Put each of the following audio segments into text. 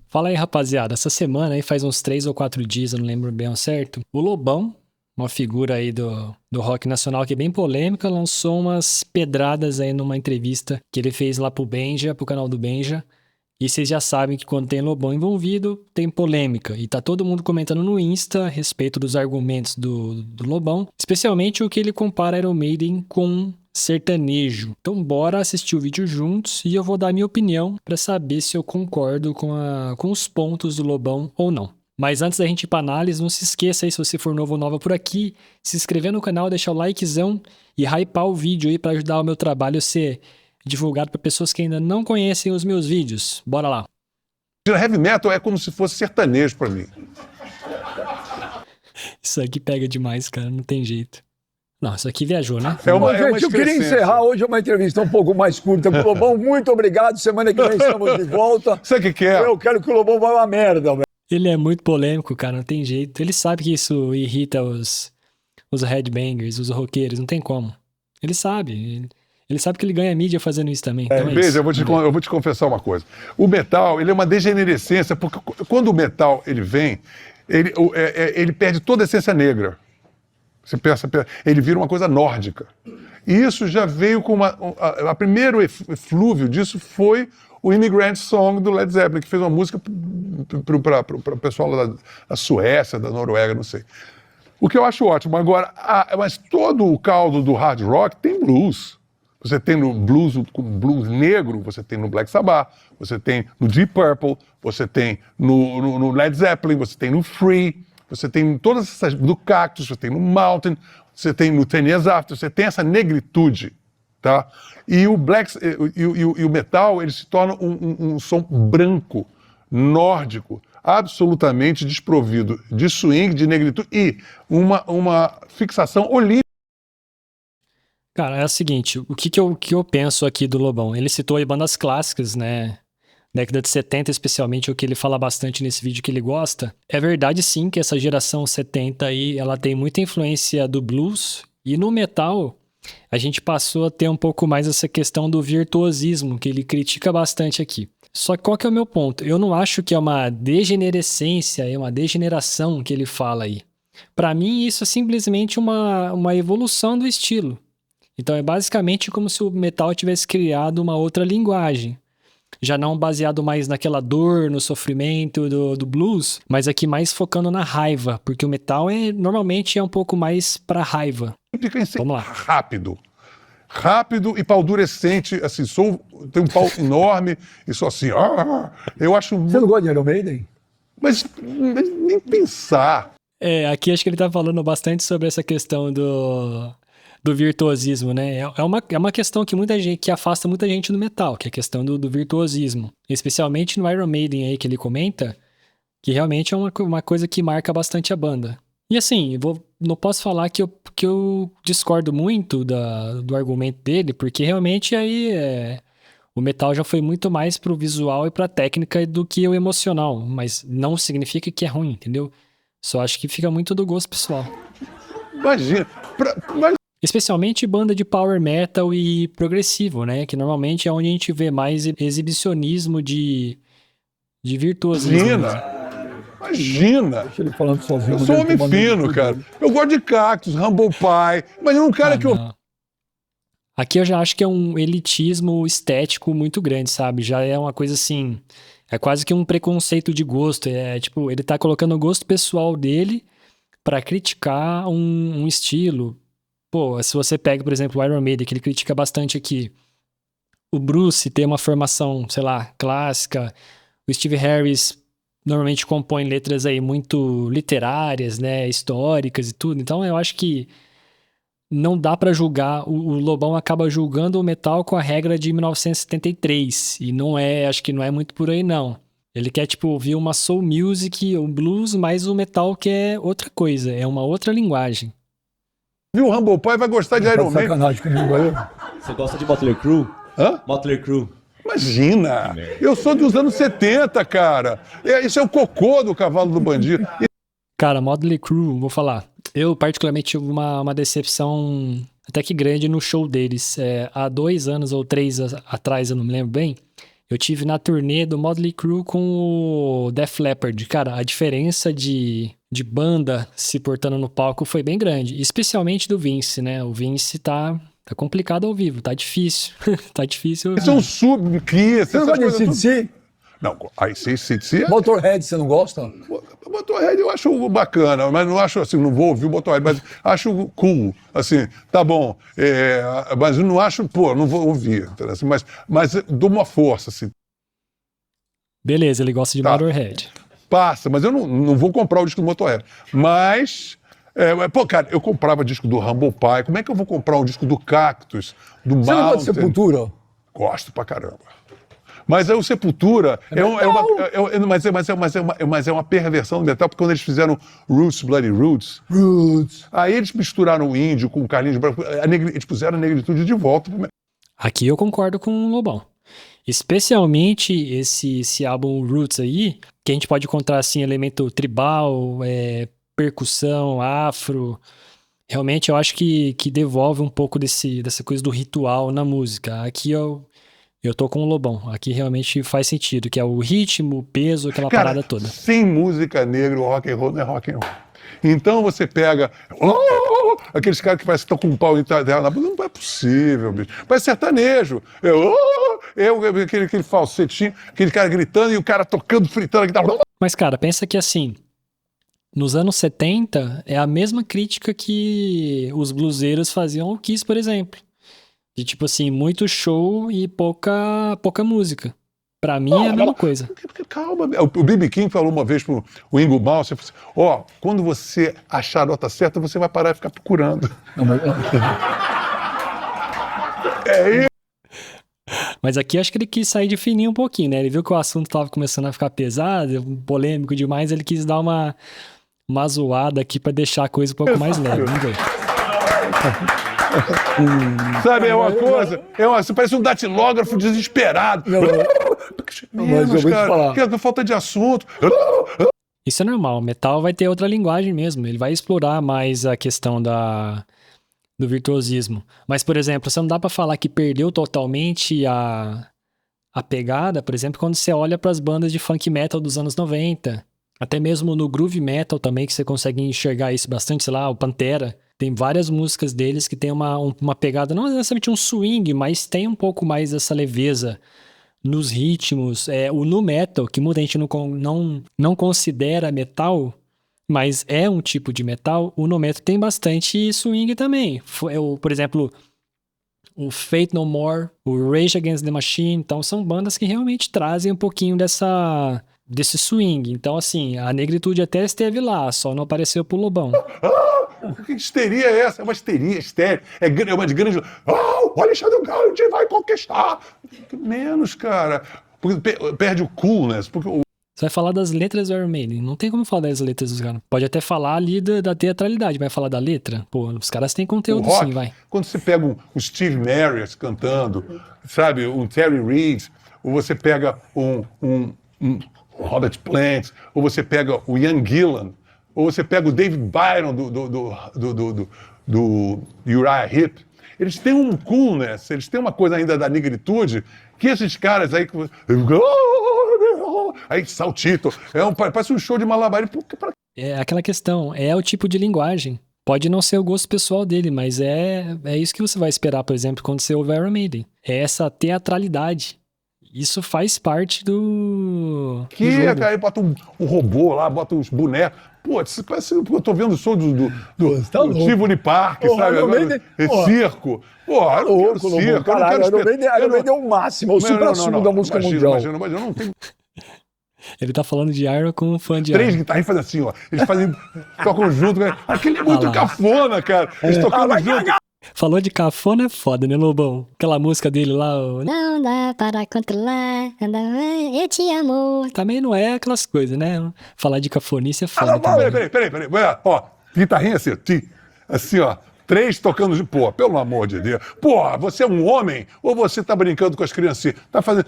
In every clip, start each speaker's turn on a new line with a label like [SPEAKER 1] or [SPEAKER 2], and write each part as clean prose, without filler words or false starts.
[SPEAKER 1] Fala aí, rapaziada. Essa semana aí, faz uns 3 ou 4 dias, eu não lembro bem ao certo, o Lobão, uma figura aí do rock nacional que é bem polêmica, lançou umas pedradas aí numa entrevista que ele fez lá pro Benja, pro canal do Benja. E vocês já sabem que quando tem Lobão envolvido, tem polêmica. E tá todo mundo comentando no Insta a respeito dos argumentos do Lobão, especialmente o que ele compara Iron Maiden com sertanejo. Então bora assistir o vídeo juntos e eu vou dar minha opinião pra saber se eu concordo com os pontos do Lobão ou não. Mas antes da gente ir pra análise, não se esqueça aí, se você for novo ou nova por aqui, se inscrever no canal, deixar o likezão e hypar o vídeo aí pra ajudar o meu trabalho a ser divulgado para pessoas que ainda não conhecem os meus vídeos. Bora lá.
[SPEAKER 2] Heavy metal é como se fosse sertanejo pra mim.
[SPEAKER 1] Isso aqui pega demais, cara, não tem jeito. Não, isso aqui viajou, né?
[SPEAKER 3] Gente, eu queria encerrar hoje uma entrevista um pouco mais curta com o Lobão. Muito obrigado, semana que vem estamos de volta.
[SPEAKER 2] Sabe o que é?
[SPEAKER 3] Eu quero que o Lobão vá uma merda, velho.
[SPEAKER 1] Ele é muito polêmico, cara, não tem jeito. Ele sabe que isso irrita os headbangers, os roqueiros, não tem como. Ele sabe. Ele sabe que ele ganha mídia fazendo isso também. Então
[SPEAKER 2] Veja, eu vou te confessar uma coisa. O metal, ele é uma degenerescência, porque quando o metal ele vem, ele perde toda a essência negra. Você pensa, ele vira uma coisa nórdica. E isso já veio com a primeiro eflúvio disso foi o Immigrant Song do Led Zeppelin, que fez uma música para o pessoal da Suécia, da Noruega, não sei. O que eu acho ótimo. Agora, mas todo o caldo do hard rock tem blues. Você tem no blues negro, você tem no Black Sabbath, você tem no Deep Purple, você tem no Led Zeppelin, você tem no Free, você tem em todas essas, no Cactus, você tem no Mountain, você tem no 10 Years After, você tem essa negritude, tá? E o metal, ele se torna um som branco, nórdico, absolutamente desprovido de swing, de negritude e uma fixação olímpica.
[SPEAKER 1] Cara, é o seguinte, o que eu penso aqui do Lobão? Ele citou aí bandas clássicas, né? Década de 70, especialmente, o que ele fala bastante nesse vídeo que ele gosta. É verdade, sim, que essa geração 70 aí, ela tem muita influência do blues. E no metal, a gente passou a ter um pouco mais essa questão do virtuosismo, que ele critica bastante aqui. Só que qual que é o meu ponto? Eu não acho que é uma degenerescência, é uma degeneração que ele fala aí. Pra mim, isso é simplesmente uma evolução do estilo. Então é basicamente como se o metal tivesse criado uma outra linguagem. Já não baseado mais naquela dor, no sofrimento do blues, mas aqui mais focando na raiva, porque o metal normalmente é um pouco mais pra raiva. Vamos lá.
[SPEAKER 2] Rápido e paldurecente, assim, tem um pau enorme e sou assim, eu acho...
[SPEAKER 3] Você não gosta de Iron Maiden?
[SPEAKER 2] Mas nem pensar.
[SPEAKER 1] Aqui acho que ele tá falando bastante sobre essa questão do virtuosismo, né? É uma questão que afasta muita gente do metal, que é a questão do virtuosismo. Especialmente no Iron Maiden aí que ele comenta, que realmente é uma coisa que marca bastante a banda. E assim, não posso falar que eu discordo muito do argumento dele, porque realmente aí o metal já foi muito mais pro visual e pra técnica do que o emocional, mas não significa que é ruim, entendeu? Só acho que fica muito do gosto pessoal.
[SPEAKER 2] Imagina,
[SPEAKER 1] especialmente banda de power metal e progressivo, né? Que normalmente é onde a gente vê mais exibicionismo de virtuosismo.
[SPEAKER 2] Imagina!
[SPEAKER 3] Deixa ele falando sozinho.
[SPEAKER 2] Eu sou um homem fino, cara. Eu gosto de Cactus, Humble Pie. Imagina um cara que eu...
[SPEAKER 1] Aqui eu já acho que é um elitismo estético muito grande, sabe? Já é uma coisa assim... É quase que um preconceito de gosto. É tipo, ele tá colocando o gosto pessoal dele pra criticar um estilo. Pô, se você pega, por exemplo, o Iron Maiden, que ele critica bastante aqui, o Bruce tem uma formação, sei lá, clássica, o Steve Harris normalmente compõe letras aí muito literárias, né, históricas e tudo, então eu acho que não dá pra julgar, o Lobão acaba julgando o metal com a regra de 1973, e acho que não é muito por aí não. Ele quer, tipo, ouvir uma soul music, um blues, mas o metal quer outra coisa, é uma outra linguagem.
[SPEAKER 2] Viu o Humble Pie, vai gostar de Iron Maiden.
[SPEAKER 3] Sacanagem comigo aí.
[SPEAKER 4] Você gosta de Motley Crue?
[SPEAKER 2] Hã?
[SPEAKER 4] Motley Crue.
[SPEAKER 2] Imagina! Eu sou dos anos 70, cara. Isso é o cocô do cavalo do bandido.
[SPEAKER 1] Cara, Motley Crue, vou falar. Eu particularmente tive uma decepção até que grande no show deles. Há 2 anos ou 3 atrás, eu não me lembro bem, Eu tive na turnê do Motley Crue com o Def Leppard. Cara, a diferença de banda se portando no palco foi bem grande. Especialmente do Vince, né? O Vince tá complicado ao vivo, tá difícil. Tá difícil ao
[SPEAKER 2] Eles são
[SPEAKER 1] vivo.
[SPEAKER 2] sub-Kiss.
[SPEAKER 3] Você não gosta de CDC?
[SPEAKER 2] Não, aí CDC é...
[SPEAKER 3] Motorhead, você não gosta?
[SPEAKER 2] Motorhead eu acho bacana, mas não acho assim, não vou ouvir o Motorhead, mas acho cool, assim, tá bom, mas eu não acho, não vou ouvir, assim, mas dou uma força, assim,
[SPEAKER 1] Beleza, ele gosta de
[SPEAKER 2] Tá.
[SPEAKER 1] Motorhead.
[SPEAKER 2] passa, mas eu não vou comprar o disco do Motorhead, mas, cara, eu comprava disco do Humble Pie, como é que eu vou comprar um disco do Cactus, do
[SPEAKER 3] Você não gosta de
[SPEAKER 2] Mountain?
[SPEAKER 3] Sepultura?
[SPEAKER 2] Gosto pra caramba. Mas o Sepultura mas é uma perversão do metal, porque quando eles fizeram Roots, Bloody Roots, aí eles misturaram o índio com o Carlinhos Brown, eles puseram a negritude de volta.
[SPEAKER 1] Aqui eu concordo com o Lobão. Especialmente esse álbum Roots aí, que a gente pode encontrar assim, elemento tribal, percussão, afro. Realmente eu acho que devolve um pouco dessa coisa do ritual na música. Aqui eu tô com o Lobão. Aqui realmente faz sentido, que é o ritmo, o peso, aquela
[SPEAKER 2] Cara,
[SPEAKER 1] parada toda.
[SPEAKER 2] sem música negra, o rock and roll não é rock and roll. Então você pega aqueles caras que parecem que estão com um pau enterrado na bunda, não é possível, bicho. Mas sertanejo, aquele falsetinho, aquele cara gritando e o cara tocando, fritando a guitarra.
[SPEAKER 1] Mas, cara, pensa que assim, nos anos 70, é a mesma crítica que os bluseiros faziam ao Kiss, por exemplo. De tipo assim, muito show e pouca música. Pra mim é a mesma coisa.
[SPEAKER 2] Calma, o B.B. King falou uma vez pro o Ingo Malmsteen, assim, quando você achar a nota certa, você vai parar e ficar procurando.
[SPEAKER 1] Mas aqui acho que ele quis sair de fininho um pouquinho, né? Ele viu que o assunto tava começando a ficar pesado, polêmico demais, ele quis dar uma zoada aqui pra deixar a coisa um pouco mais leve. Vamos ver.
[SPEAKER 2] Sabe, é uma coisa, você parece um datilógrafo desesperado.
[SPEAKER 3] Mas eu vou te falar.
[SPEAKER 2] Que falta de assunto.
[SPEAKER 1] Isso é normal, o metal vai ter outra linguagem mesmo, ele vai explorar mais a questão do virtuosismo. Mas, por exemplo, você não dá pra falar que perdeu totalmente a pegada, por exemplo, quando você olha pras bandas de funk metal dos anos 90, até mesmo no groove metal também, que você consegue enxergar isso bastante, sei lá, o Pantera. Tem várias músicas deles que tem uma pegada, não necessariamente um swing, mas tem um pouco mais dessa leveza nos ritmos. O nu metal, que muita gente não considera metal, mas é um tipo de metal, o nu metal tem bastante swing também. Por exemplo, o Faith No More, o Rage Against the Machine, então são bandas que realmente trazem um pouquinho desse swing. Então, assim, a negritude até esteve lá, só não apareceu pro Lobão.
[SPEAKER 2] Que histeria é essa? É uma histeria estéril. É uma de grande. O Alexandre Gandhi vai conquistar. Menos, cara. Porque perde o coolness. Porque
[SPEAKER 1] Você vai falar das letras do Iron Maiden. Não tem como falar das letras dos caras. Pode até falar ali da teatralidade. Vai falar da letra? Pô, os caras têm conteúdo
[SPEAKER 2] rock,
[SPEAKER 1] sim, vai.
[SPEAKER 2] quando você pega um Steve Marriott cantando, sabe, um Terry Reid, ou você pega um Robert Plant, ou você pega o Ian Gillan, ou você pega o David Byron do Uriah Heep, eles têm um coolness, eles têm uma coisa ainda da negritude, que esses caras aí... Aí saltito, parece um show de malabarismo.
[SPEAKER 1] É aquela questão, é o tipo de linguagem. Pode não ser o gosto pessoal dele, mas é isso que você vai esperar, por exemplo, quando você ouve Iron Maiden. É essa teatralidade. Isso faz parte do jogo.
[SPEAKER 2] Aí bota um robô lá, bota uns bonecos. Pô, isso parece que eu tô vendo o show do Tivoli Park, sabe? Agora, circo. Pô, eu não quero circo.
[SPEAKER 3] Caralho, Iron Maiden é o máximo, é o supra-sumo da música mundial.
[SPEAKER 2] Imagina, eu não tenho...
[SPEAKER 1] Ele tá falando de Iron com um fã de
[SPEAKER 2] Três
[SPEAKER 1] Iron.
[SPEAKER 2] guitarras fazem assim, ó. Eles tocam junto. Aquele é muito cafona, cara. Eles tocando junto.
[SPEAKER 1] Falou de cafona é foda, né, Lobão? Aquela música dele lá,
[SPEAKER 5] Não dá para controlar, eu te amo.
[SPEAKER 1] também não é aquelas coisas, né? Falar de cafonice é foda também.
[SPEAKER 2] Peraí. Ó, guitarrinha assim, ó. Três tocando de... Pô, pelo amor de Deus. Pô, você é um homem ou você tá brincando com as criancinhas? Tá fazendo...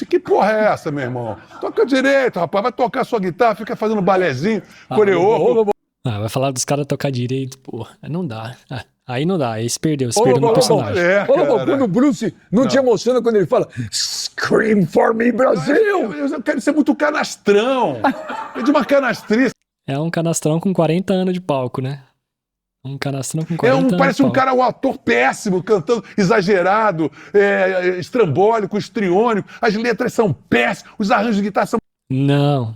[SPEAKER 2] Que porra é essa, meu irmão? Toca direito, rapaz. Vai tocar sua guitarra, fica fazendo balezinho, coreô.
[SPEAKER 1] Vai falar dos caras tocar direito, pô. Não dá. Aí não dá, aí se perdeu no personagem.
[SPEAKER 3] Quando o Bruce não te emociona quando ele fala Scream for me, Brasil!
[SPEAKER 2] Eu quero ser muito canastrão. É de uma canastrice.
[SPEAKER 1] É um canastrão com 40 anos de palco, né? Um canastrão com 40 anos
[SPEAKER 2] Parece
[SPEAKER 1] de
[SPEAKER 2] um
[SPEAKER 1] palco.
[SPEAKER 2] cara, um ator péssimo, cantando exagerado, estrambólico, estriônico. As letras são péssimas, os arranjos de guitarra são
[SPEAKER 1] Não.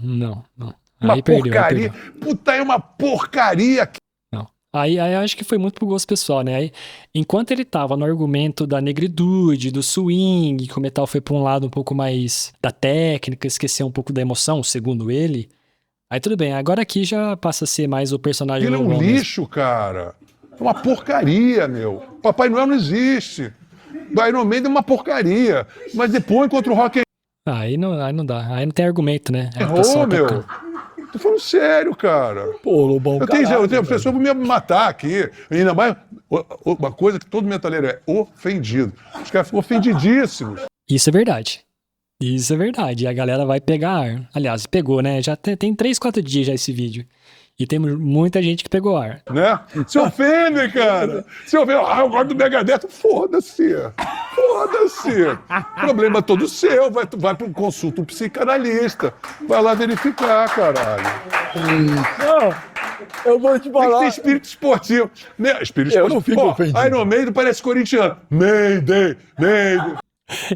[SPEAKER 2] uma
[SPEAKER 1] Aí perdeu, aí
[SPEAKER 2] porcaria.
[SPEAKER 1] perdeu.
[SPEAKER 2] Puta, é uma porcaria.
[SPEAKER 1] Não. Aí eu acho que foi muito pro gosto pessoal, né? Aí, enquanto ele tava no argumento da negritude, do swing, que o metal foi pra um lado um pouco mais da técnica, esqueceu um pouco da emoção, segundo ele, aí tudo bem. Agora aqui já passa a ser mais o personagem
[SPEAKER 2] Ele é um
[SPEAKER 1] Lobão mesmo.
[SPEAKER 2] lixo, cara. É uma porcaria, meu. Papai Noel não existe. O Iron Maiden é uma porcaria. Mas depois, contra o Rock
[SPEAKER 1] Aí não dá. Aí não tem argumento, né? Aí o
[SPEAKER 2] and
[SPEAKER 1] pessoal
[SPEAKER 2] Roll, meu.
[SPEAKER 1] tá-
[SPEAKER 2] Tô falando sério, cara.
[SPEAKER 3] Pô, Lobão,
[SPEAKER 2] Eu tenho
[SPEAKER 3] caralho,
[SPEAKER 2] pessoa pra me matar aqui. Ainda mais, uma coisa que todo metaleiro é ofendido. Os caras ficam ofendidíssimos.
[SPEAKER 1] Isso é verdade. Isso é verdade. E a galera vai pegar. Aliás, pegou, né? Já tem 3, 4 dias já esse vídeo. E tem muita gente que pegou ar.
[SPEAKER 2] Né? Se ofendem, cara. Se ofendem. Eu gosto do Megadeth. Foda-se. Foda-se. Problema todo seu. Vai para um consulta, um psicanalista. Vai lá verificar, caralho.
[SPEAKER 3] Eu vou te
[SPEAKER 2] Tem que
[SPEAKER 3] falar.
[SPEAKER 2] ter espírito esportivo. Né? Espírito
[SPEAKER 3] Eu
[SPEAKER 2] esportivo.
[SPEAKER 3] não fico ofendido.
[SPEAKER 2] Iron Maiden parece corintiano. Mayday.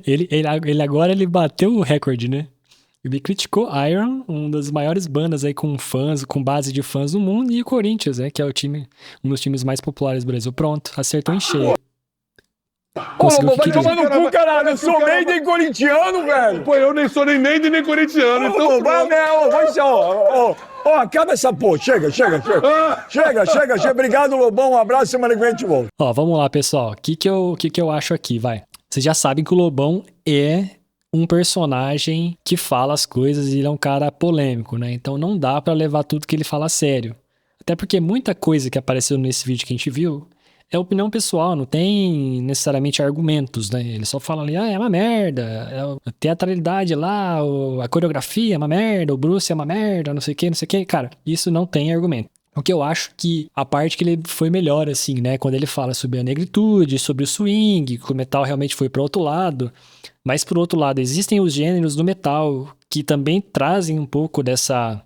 [SPEAKER 1] Ele agora ele bateu o recorde, né? Ele criticou Iron, uma das maiores bandas aí com fãs, com base de fãs do mundo, e o Corinthians, né? Que é um dos times mais populares do Brasil. Pronto, acertou em cheio.
[SPEAKER 3] Ô,
[SPEAKER 1] Conseguiu
[SPEAKER 3] Lobão,
[SPEAKER 1] o que
[SPEAKER 3] vai
[SPEAKER 1] queria.
[SPEAKER 3] tomar no cu, caralho. Eu sou
[SPEAKER 2] Cara,
[SPEAKER 3] Maiden corintiano, velho.
[SPEAKER 2] Pô, eu nem sou nem Maiden nem corintiano. Então,
[SPEAKER 3] Ô, vai, meu, vai ser, ó, acaba essa porra. Chega. Chega. Obrigado, Lobão. Um abraço, semana que vem a gente volta.
[SPEAKER 1] Ó, vamos lá, pessoal. O que eu acho aqui, vai. Vocês já sabem que o Lobão é um personagem que fala as coisas e ele é um cara polêmico, né? Então não dá pra levar tudo que ele fala a sério. Até porque muita coisa que apareceu nesse vídeo que a gente viu é opinião pessoal, não tem necessariamente argumentos, né? Ele só fala ali, é uma merda, a teatralidade lá, a coreografia é uma merda, o Bruce é uma merda, não sei o que. Cara, isso não tem argumento. O que eu acho que a parte que ele foi melhor, assim, né? Quando ele fala sobre a negritude, sobre o swing, que o metal realmente foi pro outro lado. Mas, por outro lado, existem os gêneros do metal que também trazem um pouco dessa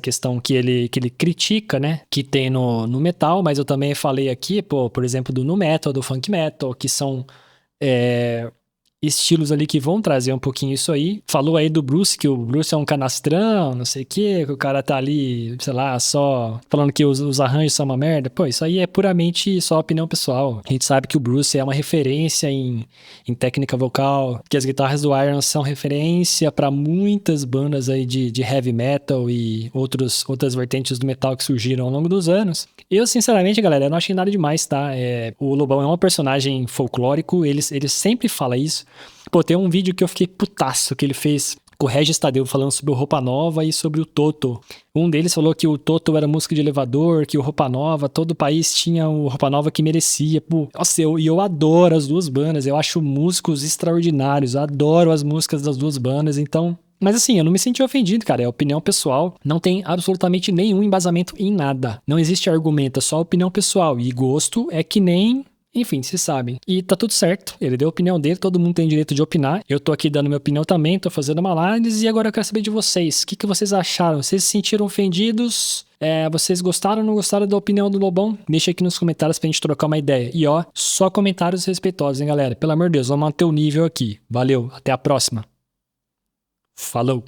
[SPEAKER 1] questão que ele critica, né? Que tem no metal, mas eu também falei aqui, por exemplo, do nu metal, do funk metal, que são estilos ali que vão trazer um pouquinho isso aí. Falou aí do Bruce, que o Bruce é um canastrão, não sei o quê, que o cara tá ali, sei lá, só falando que os arranjos são uma merda. Pô, isso aí é puramente só opinião pessoal. A gente sabe que o Bruce é uma referência em técnica vocal, que as guitarras do Iron são referência para muitas bandas aí de heavy metal e outras vertentes do metal que surgiram ao longo dos anos. Eu, sinceramente, galera, eu não achei nada demais, tá? O Lobão é um personagem folclórico, ele sempre fala isso. Pô, tem um vídeo que eu fiquei putaço que ele fez com o Regis Tadeu falando sobre o Roupa Nova e sobre o Toto. Um deles falou que o Toto era música de elevador, que o Roupa Nova, todo o país tinha o Roupa Nova que merecia. Pô, nossa, eu adoro as duas bandas, eu acho músicos extraordinários, adoro as músicas das duas bandas, então... Mas assim, eu não me senti ofendido, cara, é opinião pessoal, não tem absolutamente nenhum embasamento em nada. Não existe argumento, é só opinião pessoal, e gosto é que nem... Enfim, vocês sabem. E tá tudo certo. Ele deu a opinião dele, todo mundo tem direito de opinar. Eu tô aqui dando minha opinião também, tô fazendo uma análise e agora eu quero saber de vocês. O que vocês acharam? Vocês se sentiram ofendidos? Vocês gostaram ou não gostaram da opinião do Lobão? Deixa aqui nos comentários pra gente trocar uma ideia. E ó, só comentários respeitosos, hein, galera? Pelo amor de Deus, vamos manter o nível aqui. Valeu, até a próxima. Falou!